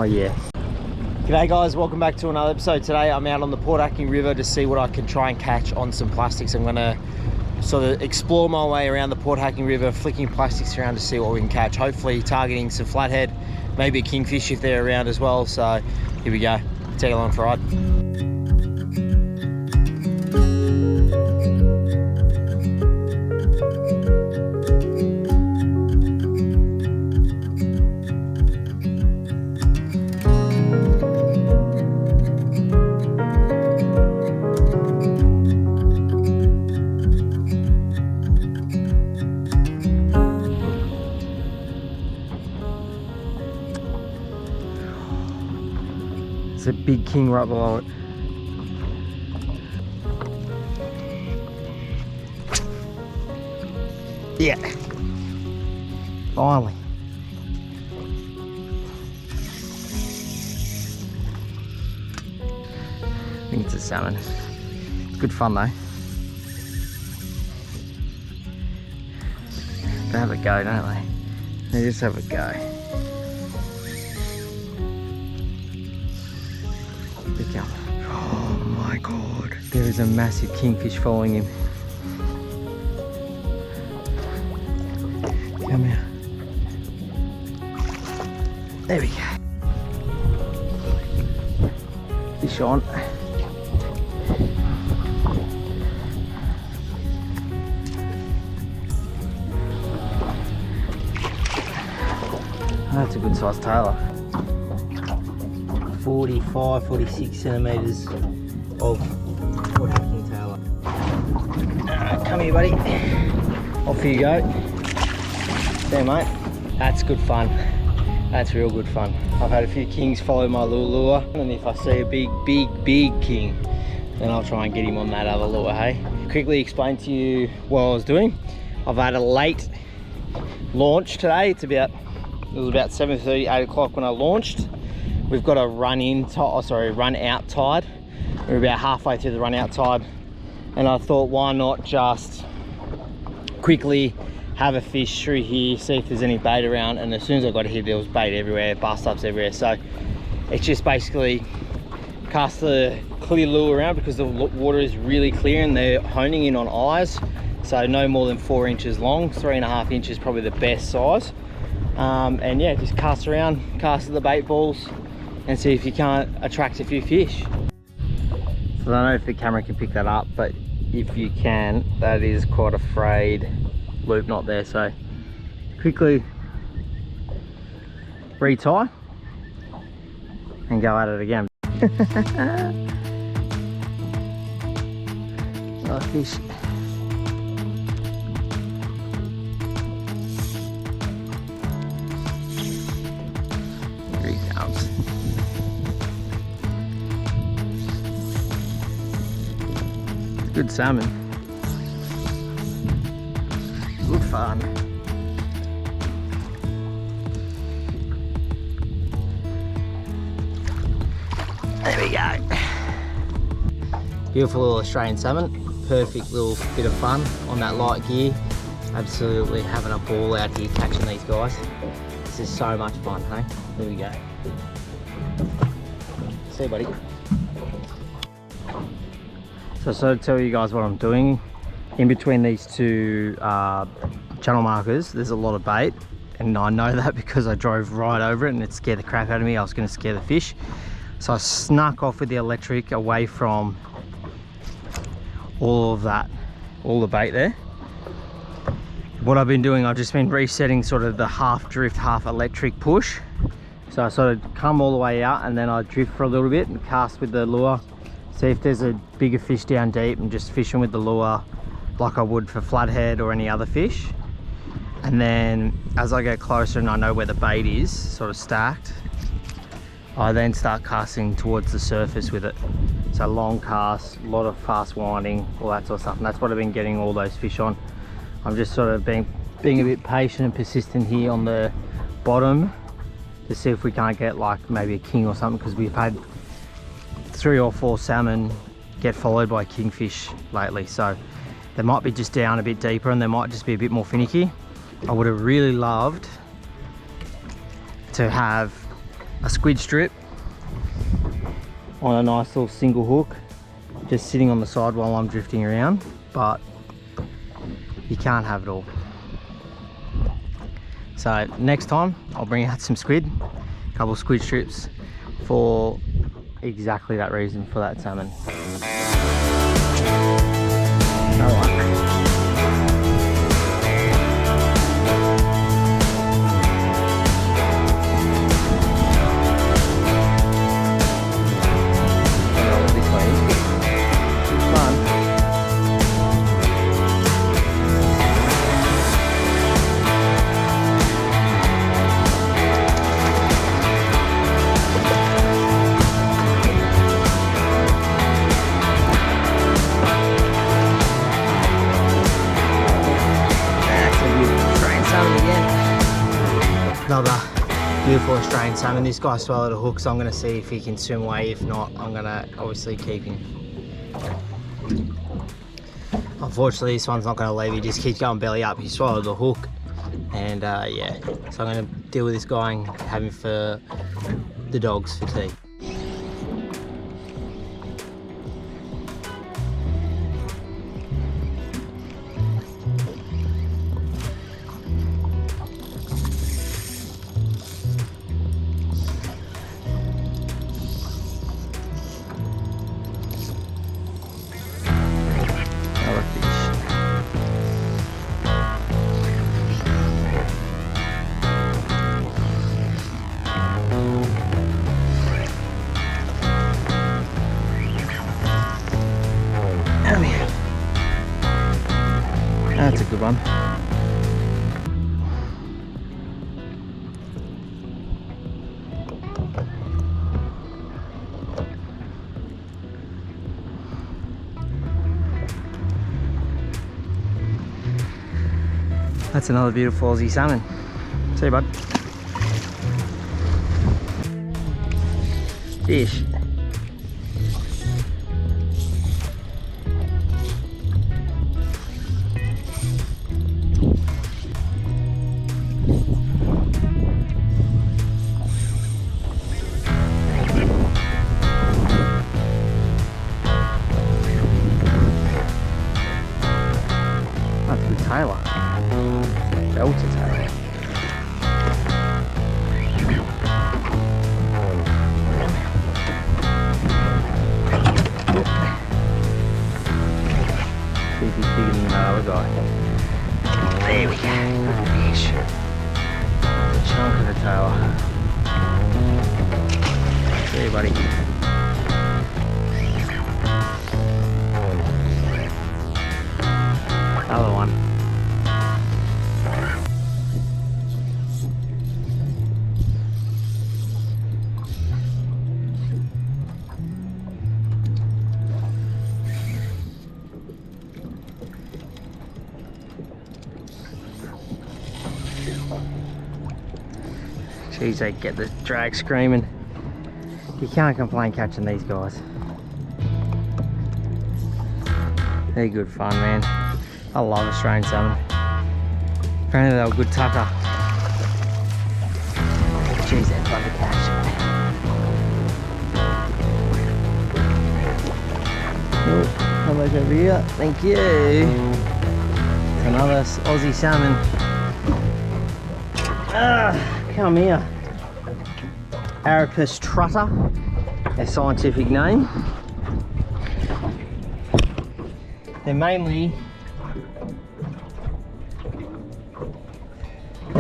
yeah. G'day guys, welcome back to another episode. Today I'm out on the Port Hacking River to see what I can try and catch on some plastics. I'm gonna sort of explore my way around the Port Hacking River, flicking plastics around to see what we can catch. Hopefully targeting some flathead, maybe a kingfish if they're around as well. So here we go, take along for a ride. A big king right below it. Yeah, finally. I think it's a salmon. It's good fun though. They have a go, don't they? They just have a go. Oh my god, there is a massive kingfish following him. Come here. There we go. Fish on. That's a good sized tailor. 45, 46 centimetres of Port Hacking tailor. Come here, buddy. Off you go. There, mate. That's good fun. That's real good fun. I've had a few kings follow my little lure, and if I see a big king, then I'll try and get him on that other lure, hey? Quickly explain to you what I was doing. I've had a late launch today. It was about 7:30, 8 o'clock when I launched. We've got a run out tide. We're about halfway through the run out tide, and I thought, why not just quickly have a fish through here, see if there's any bait around. And as soon as I got here, there was bait everywhere, bust ups everywhere. So it's just basically cast the clear lure around because the water is really clear and they're honing in on eyes. So no more than 4 inches long, 3.5 inches probably the best size. And yeah, just cast around, cast at the bait balls, and see if you can't attract a few fish. So I don't know if the camera can pick that up, but if you can, that is quite a frayed loop knot there. So quickly retie and go at it again. Oh, fish. Here he comes. Good salmon. Good fun. There we go. Beautiful little Australian salmon. Perfect little bit of fun on that light gear. Absolutely having a ball out here catching these guys. This is so much fun, hey? There we go. See you, buddy. So I sort of tell you guys what I'm doing. In between these two channel markers, there's a lot of bait, and I know that because I drove right over it and it scared the crap out of me. I was going to scare the fish. So I snuck off with the electric away from all of that, all the bait there. What I've been doing, I've just been resetting sort of the half drift, half electric push. So I sort of come all the way out and then I drift for a little bit and cast with the lure. See if there's a bigger fish down deep and just fishing with the lure like I would for flathead or any other fish. And then as I get closer and I know where the bait is sort of stacked, I then start casting towards the surface with it. So long cast, a lot of fast winding, all that sort of stuff. And that's what I've been getting all those fish on. I'm just sort of being a bit patient and persistent here on the bottom to see if we can't get like maybe a king or something, because we've had 3 or 4 salmon get followed by kingfish lately. So they might be just down a bit deeper and they might just be a bit more finicky. I would have really loved to have a squid strip on a nice little single hook, just sitting on the side while I'm drifting around, but you can't have it all. So next time I'll bring out some squid, a couple of squid strips for exactly that reason, for that salmon. Another beautiful Australian salmon. This guy swallowed a hook, so I'm going to see if he can swim away. If not, I'm going to obviously keep him. Unfortunately, this one's not going to leave. He just keeps going belly up. He swallowed the hook, and yeah, so I'm going to deal with this guy and have him for the dogs for tea. That's a good one. That's another beautiful Aussie salmon. See you, bud. Fish. Taylor. Delta Taylor. See if he's bigger than that other guy. There we go. Fish. The chunk of the Taylor. See you, buddy. Other one. Jeez, they get the drag screaming. You can't complain catching these guys. They're good fun, man. I love Australian salmon. Apparently they were good tucker. Jeez, that's fun to catch. Oh, come back over here. Thank you. It's another Aussie salmon. Come here. RAREST trutter, their scientific name. Their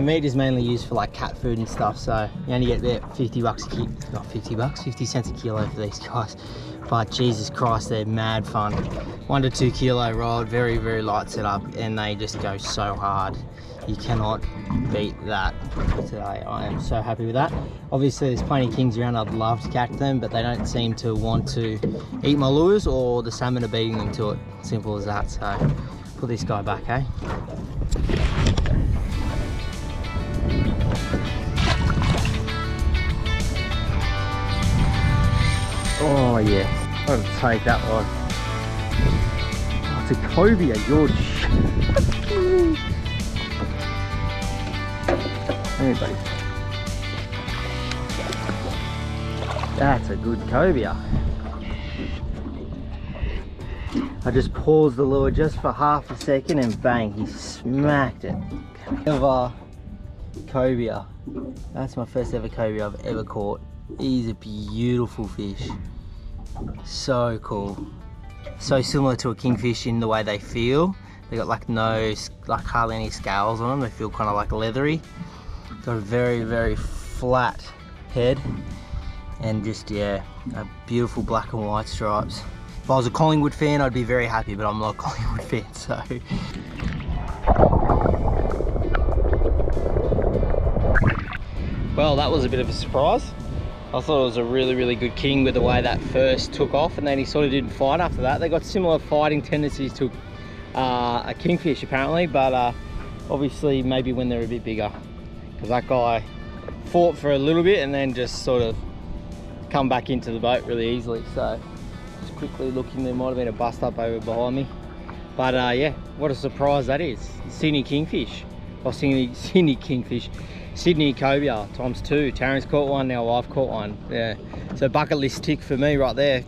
meat is mainly used for like cat food and stuff, so you only get about 50 bucks a kilo, not 50 bucks, 50 cents a kilo for these guys. But Jesus Christ, they're mad fun. 1 to 2 kilo rod, very, very light setup, and they just go so hard. You cannot beat that today. I am so happy with that. Obviously there's plenty of kings around. I'd love to catch them, but they don't seem to want to eat my lures, or the salmon are beating them to it. Simple as that. So put this guy back, eh? Oh yeah, I've got to take that one. Oh, it's a cobia, George. Hey buddy. That's a good cobia. I just paused the lure just for half a second and bang, he smacked it. Another cobia. That's my first ever cobia I've ever caught. He's a beautiful fish. So cool. So similar to a kingfish in the way they feel. They got like hardly any scales on them. They feel kind of like leathery. Got a very flat head. And just, yeah, a beautiful black and white stripes. If I was a Collingwood fan, I'd be very happy, but I'm not a Collingwood fan, so. Well, that was a bit of a surprise. I thought it was a really good king with the way that first took off, and then he sort of didn't fight after that. They got similar fighting tendencies to a kingfish apparently, but obviously maybe when they're a bit bigger. Because that guy fought for a little bit and then just sort of come back into the boat really easily. So just quickly looking, there might have been a bust up over behind me, but yeah, what a surprise that is. Sydney kingfish, or Sydney kingfish, Sydney cobia ×2. Taryn's caught one, now I've caught one. Yeah, so bucket list tick for me right there.